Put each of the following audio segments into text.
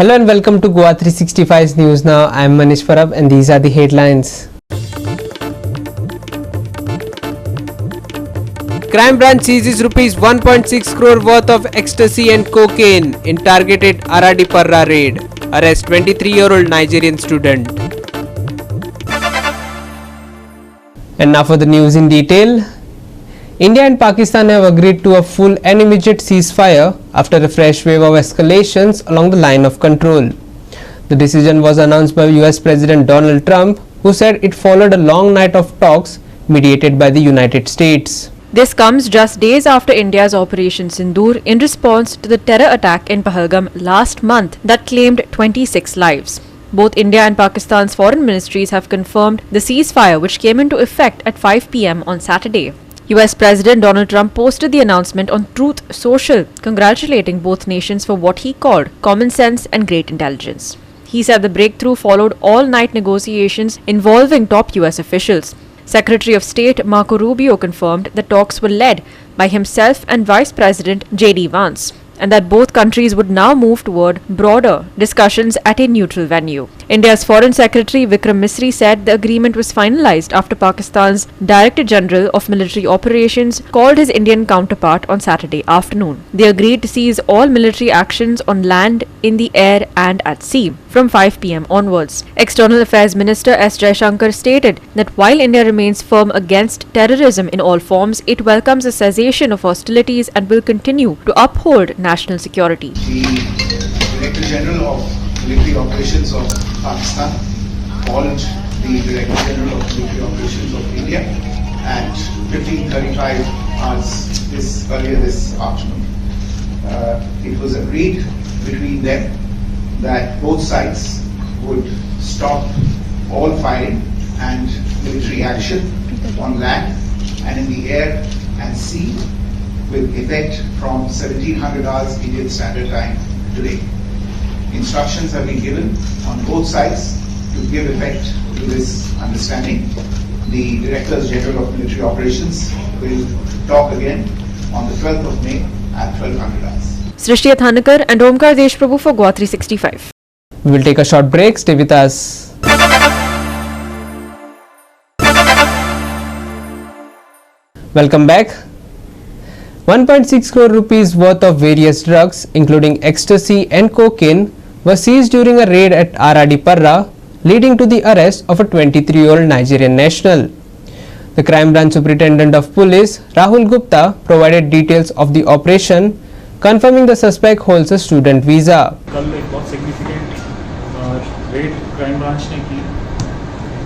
Hello and welcome to Goa 365's News Now. I am Manish Parab and these are the headlines. Crime branch seizes rupees 1.6 crore worth of ecstasy and cocaine in targeted Aradiparra raid. Arrest 23-year-old Nigerian student. And now for the news in detail. India and Pakistan have agreed to a full and immediate ceasefire after a fresh wave of escalations along the line of control. The decision was announced by US President Donald Trump, who said it followed a long night of talks mediated by the United States. This comes just days after India's Operation Sindoor in response to the terror attack in Pahalgam last month that claimed 26 lives. Both India and Pakistan's foreign ministries have confirmed the ceasefire, which came into effect at 5 p.m. on Saturday. US President Donald Trump posted the announcement on Truth Social, congratulating both nations for what he called common sense and great intelligence. He said the breakthrough followed all-night negotiations involving top US officials. Secretary of State Marco Rubio confirmed the talks were led by himself and Vice President J.D. Vance, and that both countries would now move toward broader discussions at a neutral venue. India's Foreign Secretary Vikram Misri said the agreement was finalized after Pakistan's Director General of Military Operations called his Indian counterpart on Saturday afternoon. They agreed to cease all military actions on land, in the air and at sea from 5 p.m. onwards. External Affairs Minister S. Jaishankar stated that while India remains firm against terrorism in all forms, it welcomes a cessation of hostilities and will continue to uphold national security. The Director General of Military Operations of Pakistan called the Director General of Military Operations of India at 15:35 hours earlier this afternoon. It was agreed between them that both sides would stop all firing and military action on land and in the air and sea with effect from 1700 hours Indian Standard Time today. Instructions have been given on both sides to give effect to this understanding. The Directors General of Military Operations will talk again on the 12th of May at 1200 hours. Srishti Athanakar and Omkar Deshprabhu for Goa 365. We will take a short break. Stay with us. Welcome back. 1.6 crore rupees worth of various drugs, including ecstasy and cocaine, were seized during a raid at Aradiparra, leading to the arrest of a 23-year-old Nigerian national. The Crime Branch Superintendent of Police, Rahul Gupta, provided details of the operation, confirming the suspect holds a student visa. कल एक बहुत significant red crime branch ने की,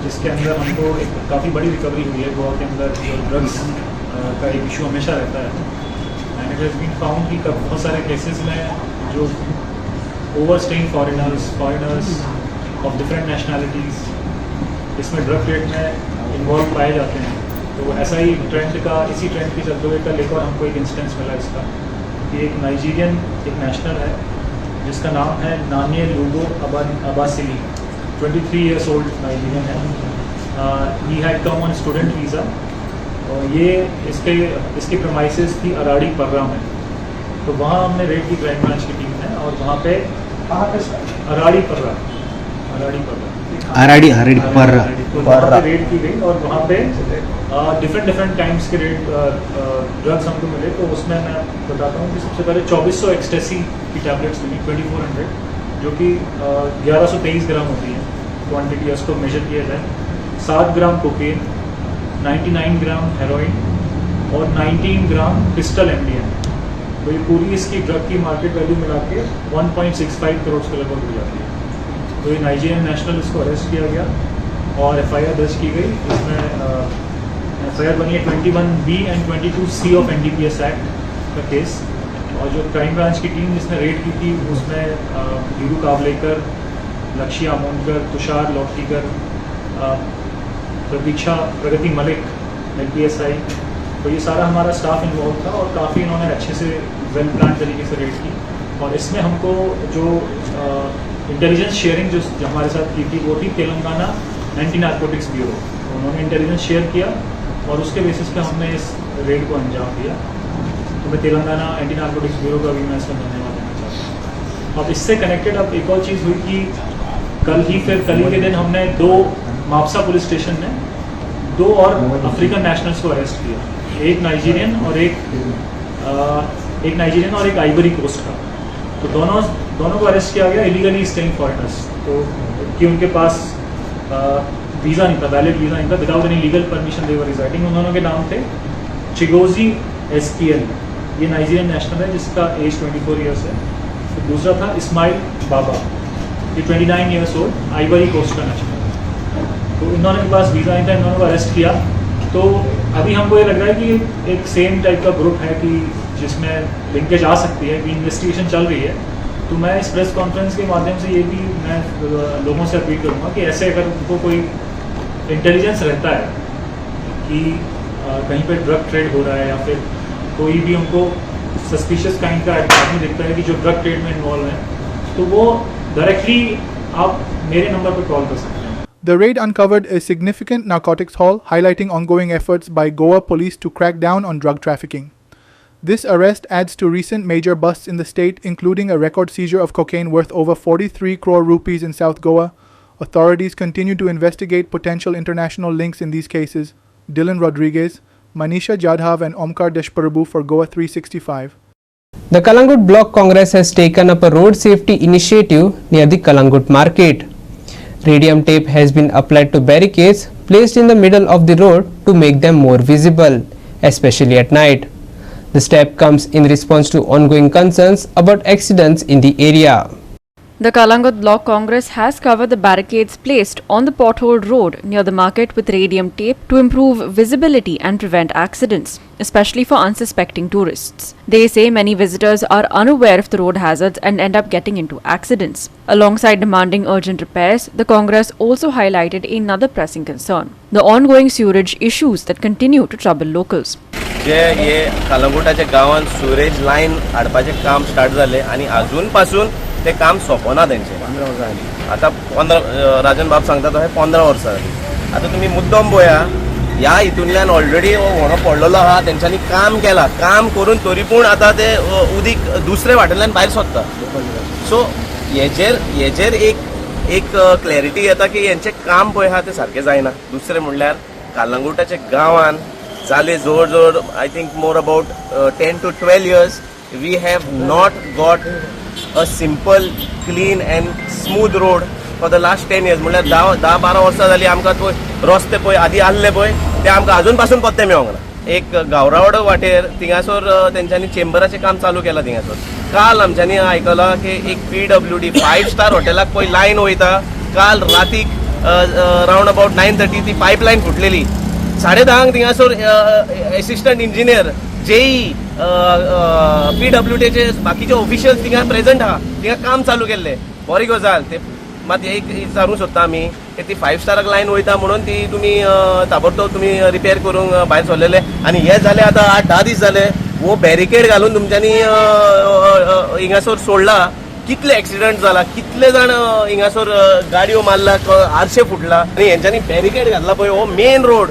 जिसके अंदर हमको एक काफ़ी बड़ी रिकवरी हुई है. गोवा के अंदर जो ड्रग्स का एक इशू हमेशा रहता है, and it has been found कि बहुत सारे केसेस में जो over staying foreigners of different nationalities इसमें ड्रग ट्रेड में इन्वॉल्व पाए जाते हैं. तो ऐसा ही इसी ट्रेंड के चलते हुए कल एक और हमको एक इंस्टेंस मिला इसका कि एक नाइजीरियन एक नेशनल है जिसका नाम है नानिए लूगो अबासिली, 23 years old नाइजीरियन है. He had come on student visa और ये इसके प्रमाइसेस थी अराड़ी पर्रा में. तो वहाँ हमने रेड की क्राइम ब्रांच की टीम है और वहाँ पे अराड़ी पर्रा रेड की गई और वहाँ पे डिफरेंट टाइम्स के रेड ड्रग्स हमको मिले. तो उसमें मैं बताता हूँ कि सबसे पहले 2400 एक्सटेसी की टैबलेट्स मिली, 2400, जो कि 1123 ग्राम होती है क्वांटिटी, उसको मेजर किया जाए. 7 ग्राम कोकेन, 99 ग्राम हेरोइन और 19 ग्राम पिस्टल एमडीएम. तो ये पूरी इसकी ड्रग की मार्केट वैल्यू मिला के 1.65 करोड़ के लगभग हो जाती है. तो ये नाइजीरियन नेशनल, इसको अरेस्ट किया गया और एफआईआर दर्ज की गई. इसमें एफआईआर बनी है 21B and 22C of NDPS act का केस. और जो क्राइम ब्रांच की टीम जिसने रेड की थी उसमें धीरू कावलेकर, लक्ष्य आमोनकर, तुषार लौटकीकर, प्रगति मलिक, LPSI, तो ये सारा हमारा स्टाफ इन्वॉल्व था और काफ़ी इन्होंने अच्छे से वेल प्लान तरीके से रेड की. और इसमें हमको जो इंटेलिजेंस शेयरिंग जो हमारे साथ की थी वो थी तेलंगाना एंटी नारकोटिक्स ब्यूरो. उन्होंने इंटेलिजेंस शेयर किया और उसके बेसिस पे हमने इस रेड को अंजाम दिया. तो मैं तेलंगाना एंटी नारकोटिक्स ब्यूरो का भी मैं इसमें धन्यवाद देना चाहता हूँ. अब इससे कनेक्टेड अब एक और चीज़ हुई कि कल ही के दिन हमने 2 मापसा पुलिस स्टेशन में 2 और अफ्रीकन नेशनल्स को अरेस्ट किया, एक नाइजीरियन और एक आइवरी कोस्ट का। तो दोनों को अरेस्ट किया गया इलीगली स्टेइंग फॉरेनर्स, तो कि उनके पास वीज़ा नहीं था, वैलिड वीज़ा नहीं था, विदाउट एनी लीगल परमिशन दे वर रिजाइडिंग। उन दोनों के नाम थे चिगोजी SPL, ये नाइजीरियन नेशनल है जिसका एज 24 ईयर्स है। तो दूसरा था इस्माइल बाबा, ये 29 ईयर्स ओल्ड, आइवरी कोस्ट का नेशनल। तो इन दोनों के पास वीज़ा नहीं था, इन दोनों को अरेस्ट किया। तो अभी हमको ये लग रहा है कि एक सेम टाइप का ग्रुप है कि जिसमें लिंकेज आ सकती है, कि इन्वेस्टिगेशन चल रही है। तो मैं इस प्रेस कॉन्फ्रेंस के माध्यम से ये भी मैं लोगों से अपील करूँगा कि ऐसे अगर उनको कोई इंटेलिजेंस रहता है कि कहीं पे ड्रग ट्रेड हो रहा है या फिर कोई भी उनको सस्पिशियस काइंड का आदमी दिखता है कि जो ड्रग ट्रेड में इन्वॉल्व है, तो वो डायरेक्टली आप मेरे नंबर पर कॉल कर सकते हैं। The raid uncovered a significant narcotics haul, highlighting ongoing efforts by Goa police to crack down on drug trafficking. This arrest adds to recent major busts in the state, including a record seizure of cocaine worth over 43 crore rupees in South Goa. Authorities continue to investigate potential international links in these cases. Dylan Rodriguez, Manisha Jadhav and Omkar Deshparabu for Goa 365. The Kalangut Block Congress has taken up a road safety initiative near the Kalangut market. Radium tape has been applied to barricades placed in the middle of the road to make them more visible, especially at night. The step comes in response to ongoing concerns about accidents in the area. The Kalangut Block Congress has covered the barricades placed on the potholed road near the market with radium tape to improve visibility and prevent accidents, especially for unsuspecting tourists. They say many visitors are unaware of the road hazards and end up getting into accidents. Alongside demanding urgent repairs, the Congress also highlighted another pressing concern: the ongoing sewerage issues that continue to trouble locals. हे कलंगुटाच्या गावात Suraj line हाडपाचे काम start झाले आणि अजून पासून ते काम सोपना त्यांचे. आता 15 राजन बाब सांगता तो हे 15 वर्सां जाली. आता तुम्ही मुद्दम पळया, ह्या हितूंतल्यान ऑलरेडी व्हरो पडलेलो आहा, तेंच्यांनी काम केला, काम करून तरी पूण आता ते उदीक दुसरे वाटेंतल्यान भायर सोदता. सो हेजेर एक क्लॅरिटी येता की यांचे काम पळय आहा ते सारखे जायना. दुसरे म्हणल्यार कलंगुटाच्या गांवान जाले जवळ जवळ I think more about 10 to 12 years we have not got a simple clean and smooth road for the last 10 years. म्हणल्यार 10-12 वर्सां जाली आमकां पळय रस्ते पळय आदी आहले पळय ते आमकां अजून पासून पत्ते मेळोंक ना. एक गावरावड वाटेर थिंगासोर तेंच्यांनी चेंबराचें काम चालू केलां. थिंगासोर काल आमच्यांनी आयकलां की एक PWD 5-star हॉटेलाक पळय लायन वयता. काल रातीक रावंड अबाउट 9:30 ती पायपलायन फुटलेली. 10:30 थिंगासोर असिस्टंट इंजिनियर JE PWDचे बाकीचे ऑफिशियल्स थिंगा प्रेझेंट आहा, थिंगा काम चालू केल्ले. बरी गजाल. ते मात एक विचारूंक सोदता आमी की ती 5-स्टाराक लायन वयता म्हणून ती तुमी ताबडतोब तुमी रिपेर करूंक भायर सरलेले आनी हे जाले आतां 8-10 दीस जाले. वो बॅरिकेड घालून तुमच्यांनी हिंगासोर सोडला. कितले एक्सिडंट जाला, कितले जाण हिंगासोर गाडयो मारला, आरशे फुटला आनी हेंच्यांनी बॅरिकेड घातला पळय. हो मेन रोड,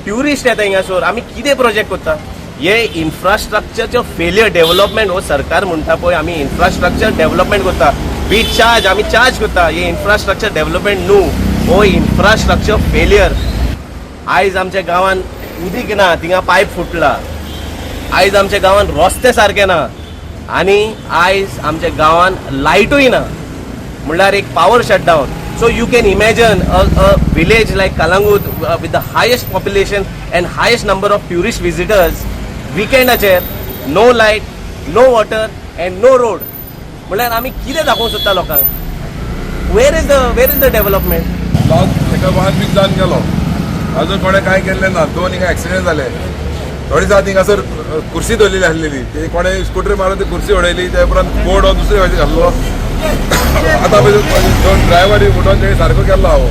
ट्युरिस्ट येता हिंगासोर. आमी कितें प्रोजेक्ट करता? हे इन्फ्रास्ट्रक्चरचो फेलियर डेव्हलपमेंट हो सरकार म्हणटा पळय, आमी इन्फ्रास्ट्रक्चर डेव्हलपमेंट करता. वी चार्ज, आमी चार्ज करता. हे इन्फ्रास्ट्रक्चर डेव्हलपमेंट न्हू, हो इन्फ्रास्ट्रक्चर फेलियर. आयज आमच्या गांवान उदीक ना, थिंगा पायप फुटला. आयज आमच्या गांवान रस्ते सारके ना आनी आयज आमच्या गांवान लायटूय ना. म्हणल्यार एक power shutdown. So you can imagine a village like Kalangut with the highest population and highest number of tourist visitors, weekendacher no light, no water and no road. म्हणल्यार आमी कितें दाखोवंक सोदता लोकांक? Where is the development? ताका 1 week जावन गेलो, अजून कोणे काय केल्लें ना. 2 हिंगा एक्सिडेंट जाले. थोडी जात हिंगासर कुर्सी दवरलेली आसलेली, ते कोणे स्कूटर मारून ती कुर्सी उडयली. त्या उपरांत बोर्ड हो दुसरे वाटेक घातलो. आतां दोन ड्रायव्हर उडोवन ते सारको केल्लो हांव.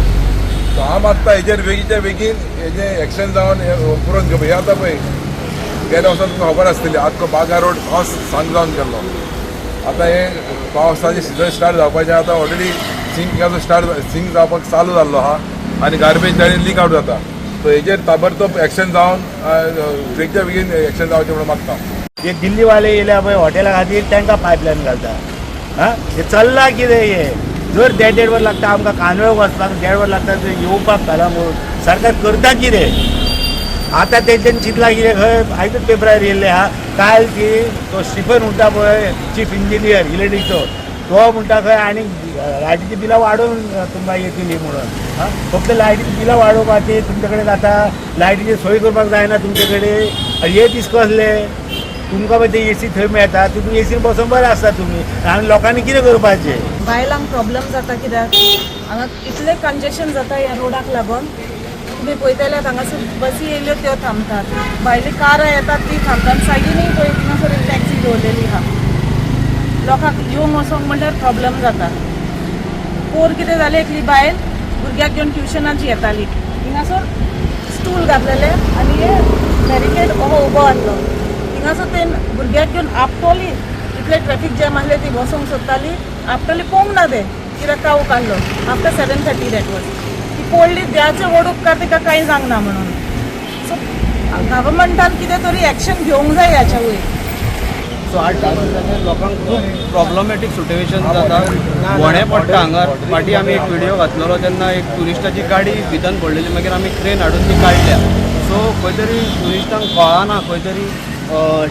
सो हांव मागता हेजेर बेगीच्या बेगीन हेजें एक्सिडेंट जावन पुरोन घेवप. हे आतां पळय गेल्या वर्सा तुमकां खबर आसतली, आख्खो बागा रोड हो सांग जावन गेल्लो. आतां हे पावसाचें सिजन स्टार्ट जावपाचें. आतां ऑलरेडी सिंक जावपाक चालू जाल्लो आहा आनी गार्बेज गाडी लीक आवट जाता. सो हेजेर ताबडतोब एक्शन जावन बेगीच्या बेगीन एक्शन जावचें म्हणून मागता. जे दिल्लीवाले येयल्या पळय हॉटेला खातीर तांकां पायपलायन घालता. हे चल्ला कितें हे जर देड वर लागता आमकां कांदोळ वचपाक 1.5 वर लागता जर येवपाक कलंगूट सरकार करता कितें आतां तेंच्यानी चिंतला कितें खंय आयजूच पेपरार येयल्लें आहा काल ती तो स्टिफन म्हणटा पळय चीफ इंजिनियर इलेक्ट्रिकचो तो म्हणटा खंय आनी लायटीची बिलां वाडोवन तुमकां येतली म्हणून फक्त लायटीची बिलां वाडोवपाची तुमचे कडेन आतां लायटीची सोय करपाक जायना तुमचे कडेन हे दीस कसले तुमकां पळय ते एसी थंय मेळटा तुमी एसीन बसून बरें आसता तुमी आनी लोकांनी कितें करपाचें बायलांक प्रॉब्लेम जाता कित्याक हांगा इतलें कंजेशन जाता ह्या रोडाक लागून तुमी पळयतले हांगासर बसी येयल्यो त्यो थांबतात भायली कारां येतात ती थांबतात सायडीनूय पळय थिंगासर एक टॅक्सी दवरलेली आहा लोकांक येवंक वचोंक म्हणल्यार प्रॉब्लेम जाता पोर कितें जालें एकली बायल भुरग्याक घेवन ट्युशनाची येताली थिंगासर स्टूल घातलेले आनी हे बॅरिकेड उबो आसलो थिंगासर ते भुरग्याक घेवन आपटोली इतले ट्रॅफिक जॅम आसले ती वचोंक सोदताली आपटोली पळोवंक ना ते कित्याक कावो काडलो आफ्टर 7:30 दॅट वॉज ती पडली देवाचे व्हड उपकार तिका कांय जावंक म्हणून सो गव्हर्मेंटान कितें तरी एक्शन घेवंक जाय ह्याच्या वयर सो आठ लोकांक खूब प्रॉब्लेमॅटीक सिट्युएशन जाता व्हडें पडटा हांगा फाटीं आमी एक व्हिडियो घातलेलो तेन्ना एक ट्युरिस्टाची गाडी भितन पडलेली मागीर आमी क्रेन हाडून ती काडल्या सो खंय तरी ट्युरिस्टांक कळना खंय तरी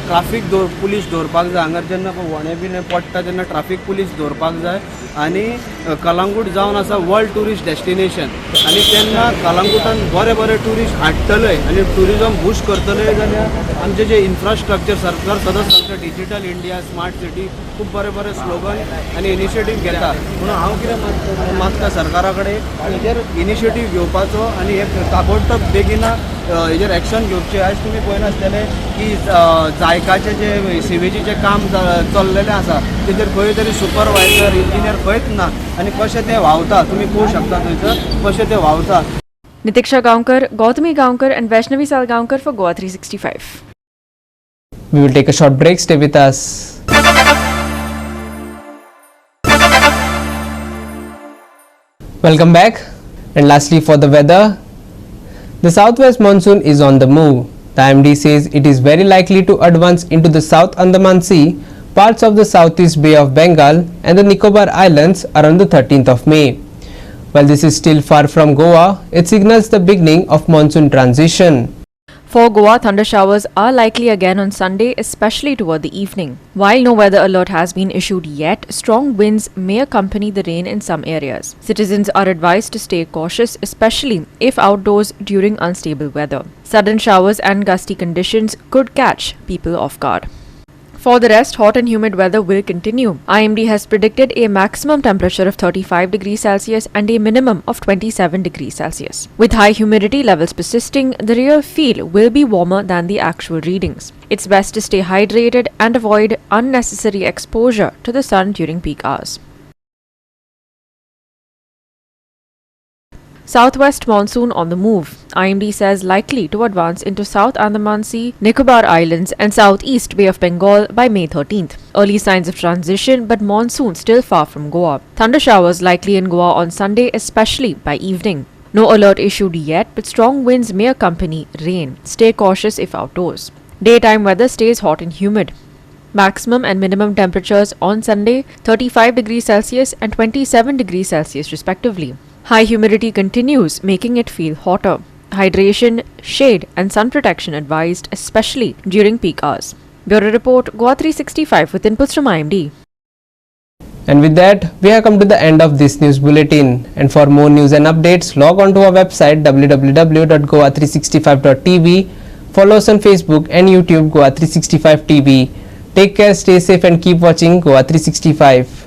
ट्राफीक पुलीस दवरपाक जाय हांगा जेन्ना व्हडें बी पडटा तेन्ना ट्राफीक पुलीस दवरपाक जाय आनी कलंगूट जावन आसा वर्ल्ड ट्युरिस्ट डेस्टिनेशन आनी तेन्ना कलंगूटान बरे बरे ट्युरिस्ट हाडटले आनी ट्युरिजम बूस्ट करतले जाल्यार आमचे जे इन्फ्रास्ट्रक्चर सरकार सदांच सांगता डिजिटल इंडिया स्मार्ट सिटी खूब बरे बरे स्लोगन आनी इनिशिएटीव घेता म्हणून हांव कितें मागता सरकारा कडेन हेजेर इनिशिएटीव घेवपाचो आनी हे ताबडतोब बेगिना हेजेर एक्शन घेवचें आयज तुमी पळयनासतले की जायकाचे जे सीवेजीचे काम चल्लेलें आसा तेजेर खंय तरी सुपरवायझर इंजिनियर खंयच ना आनी कशें तें व्हांवता तुमी पळोवंक शकता थंयसर कशें तें व्हांवता. Nitiksha Gaonkar, Gautami Gaonkar and Vaishnavi Salgaonkar for Goa 365. We will take a short break. Stay with us. Welcome back. And lastly, for the weather, the southwest monsoon is on the move. The IMD says it is very likely to advance into the South Andaman Sea, parts of the Southeast Bay of Bengal and the Nicobar Islands around the 13th of May. While this is still far from Goa, it signals the beginning of monsoon transition. For Goa, thunder showers are likely again on Sunday, especially toward the evening. While no weather alert has been issued yet, strong winds may accompany the rain in some areas. Citizens are advised to stay cautious, especially if outdoors during unstable weather. Sudden showers and gusty conditions could catch people off guard. For the rest, hot and humid weather will continue. IMD has predicted a maximum temperature of 35 degrees Celsius and a minimum of 27 degrees Celsius. With high humidity levels persisting, the real feel will be warmer than the actual readings. It's best to stay hydrated and avoid unnecessary exposure to the sun during peak hours. Southwest monsoon on the move. IMD says likely to advance into South Andaman Sea, Nicobar Islands and Southeast Bay of Bengal by May 13th. Early signs of transition, but monsoon still far from Goa. Thunder showers likely in Goa on Sunday, especially by evening. No alert issued yet, but strong winds may accompany rain. Stay cautious if outdoors. Daytime weather stays hot and humid. Maximum and minimum temperatures on Sunday 35 degrees Celsius and 27 degrees Celsius respectively. High humidity continues, making it feel hotter. Hydration, shade and sun protection advised, especially during peak hours. Bureau Report, Goa 365 with inputs from IMD. And with that, we have come to the end of this news bulletin. And for more news and updates, log on to our website www.goa365.tv. Follow us on Facebook and YouTube Goa 365 TV. Take care, stay safe and keep watching Goa 365.